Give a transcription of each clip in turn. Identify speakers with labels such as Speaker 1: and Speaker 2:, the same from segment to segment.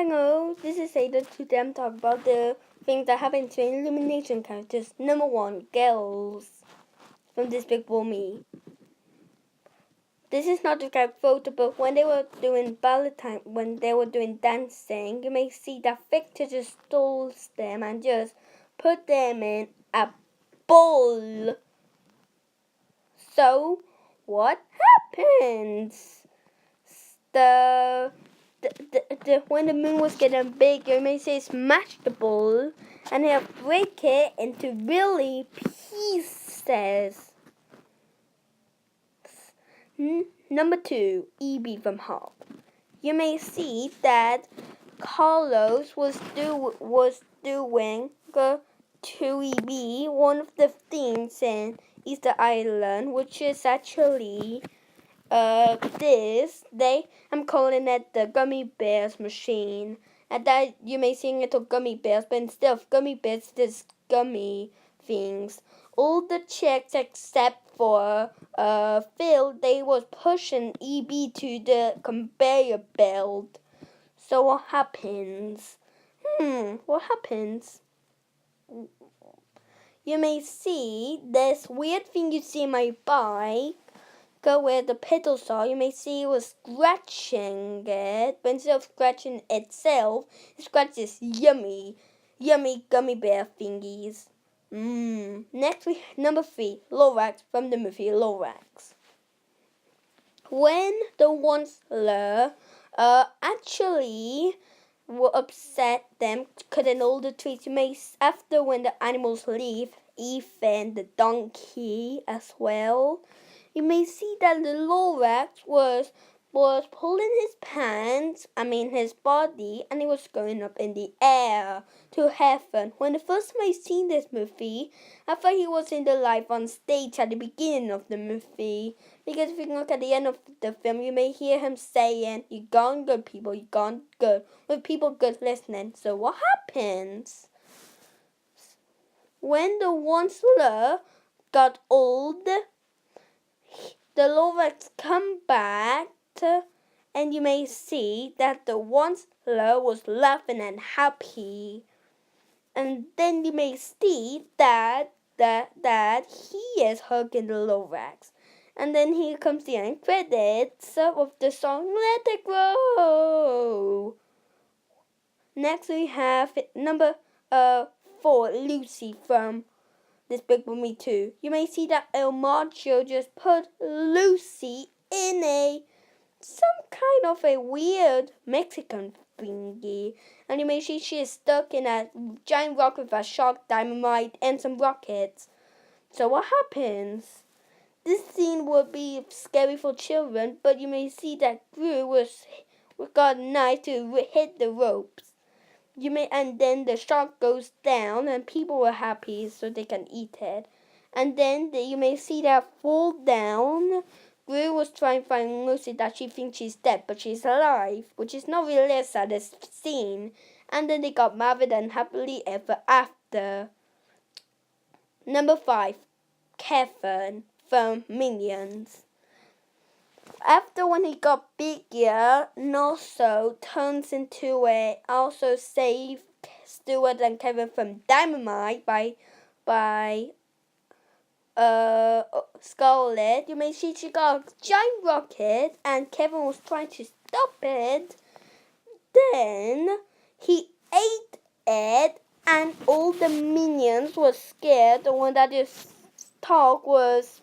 Speaker 1: Hello, this is Ada. Today I'm talking about the things that happen to Illumination characters. Number 1, girls from Despicable Me. This is not the correct photo, but when they were doing ballet time, when they were doing dancing, you may see that Victor just stole them and just put them in a bowl. So, what happens? When the moon was getting bigger, you may say smash the bowl and he'll break it into really pieces. Number 2, EB from Hop. You may see that Carlos was doing to EB one of the things in Easter Island, which is actually I'm calling it the gummy bears machine. And that you may see it of gummy bears, but instead of gummy bears, there's gummy things. All the chicks except for Phil, they was pushing EB to the conveyor belt. So what happens? What happens? You may see this weird thing you see in my bike. Go where the pedals are, you may see it was scratching it, but instead of scratching itself, it scratches yummy gummy bear thingies. Next, number 3, Lorax from the movie Lorax. When the Onceler actually will upset them, cutting all the trees, you may after when the animals leave, even the donkey as well. You may see that the Lorax was pulling his body, and he was going up in the air to heaven. When the first time I seen this movie, I thought he was in the live on stage at the beginning of the movie. Because if you look at the end of the film, you may hear him saying, "You gone good, people, you gone good," with people good listening. So what happens? When the Onceler got old, the Lorax come back, and you may see that the Onceler was laughing and happy. And then you may see that he is hugging the Lorax. And then here comes the end credits of the song Let It Grow. Next we have number 4, Lucy from Despicable Me 2. You may see that El Macho just put Lucy in some kind of a weird Mexican thingy. And you may see she is stuck in a giant rock with a shark, dynamite, and some rockets. So what happens? This scene would be scary for children, but you may see that Gru got a knife to hit the ropes. And then the shark goes down, and people were happy so they can eat it. And then you may see that fall down. Gru was trying to find Lucy that she thinks she's dead, but she's alive, which is not really a sad scene. And then they got married and happily ever after. Number 5, Kevin from Minions. After when he got bigger, and also turns into also save Stuart and Kevin from dynamite by Scarlet. You may see she got a giant rocket and Kevin was trying to stop it. Then he ate it and all the minions were scared. The one that just talked was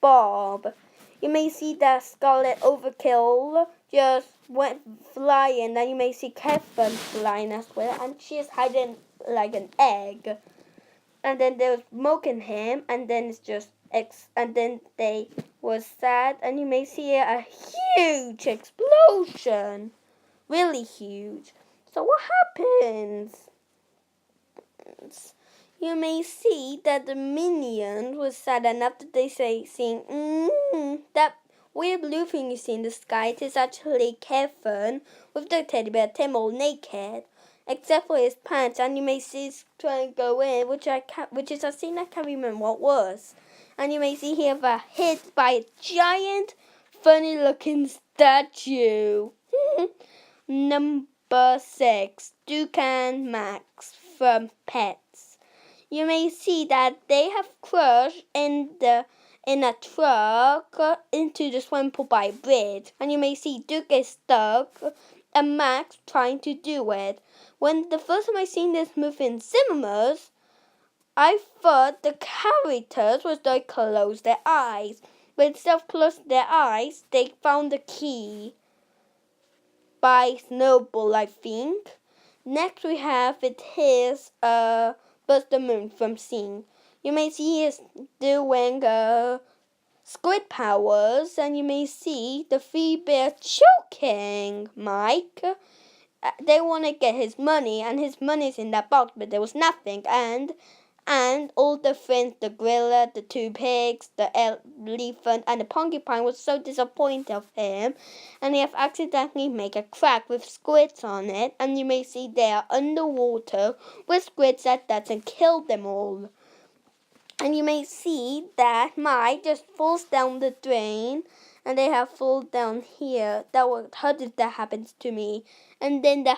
Speaker 1: Bob. You may see that Scarlet Overkill just went flying, and you may see Kevin flying as well, and she is hiding like an egg. And then they was smoking him, and then it's just and then they was sad, and you may see a huge explosion, really huge. So what happens? You may see that the minions was sad, and after they sing, that weird blue thing you see in the sky, it is actually Kevin with the teddy bear Tim all naked, except for his pants, and you may see he's trying to go in, which is a scene I can't remember what was. And you may see he have a hit by a giant, funny looking statue. Number 6, Duke and Max from Pets. You may see that they have crashed in a truck into the swimming pool by a bridge, and you may see Duke is stuck and Max trying to do it. When the first time I seen this movie in cinemas, I thought the characters was they close their eyes, but instead of closing their eyes, they found the key by Snowball, I think. Next we have his Buzz the Moon from Sing. You may see he is doing squid powers, and you may see the three bears choking Mike. They want to get his money, and his money's in that box, but there was nothing. And all the friends, the gorilla, the 2 pigs, the elephant, and the porcupine was so disappointed of him, and they have accidentally made a crack with squids on it, and you may see they are underwater with squids that doesn't kill them all. And you may see that Mike just falls down the drain, and they have fallen down here. How did that happen to me? And then the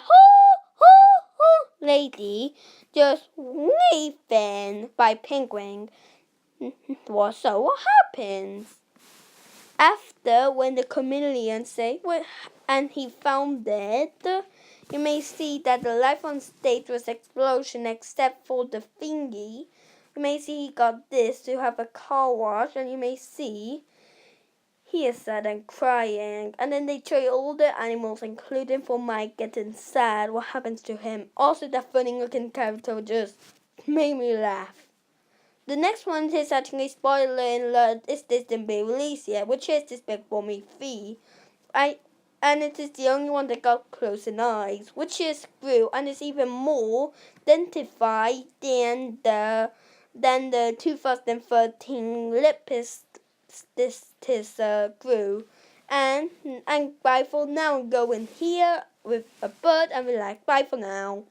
Speaker 1: lady just waving by penguin. So what happens? After, when the chameleon say, and he found it, you may see that the life on stage was explosion except for the thingy. You may see he got this to have a car wash, and you may see he is sad and crying. And then they show you all the animals, including for Mike getting sad. What happens to him? Also, that funny looking character just made me laugh. The next one is actually spoiler alert. This didn't be released yet, which is Despicable Me 3. And it is the only one that got closing eyes, which is Gru, and it's even more identified than the 2013 Lipis. This is Gru. And bye for now. I'm going here with a bird, and we're like, bye for now.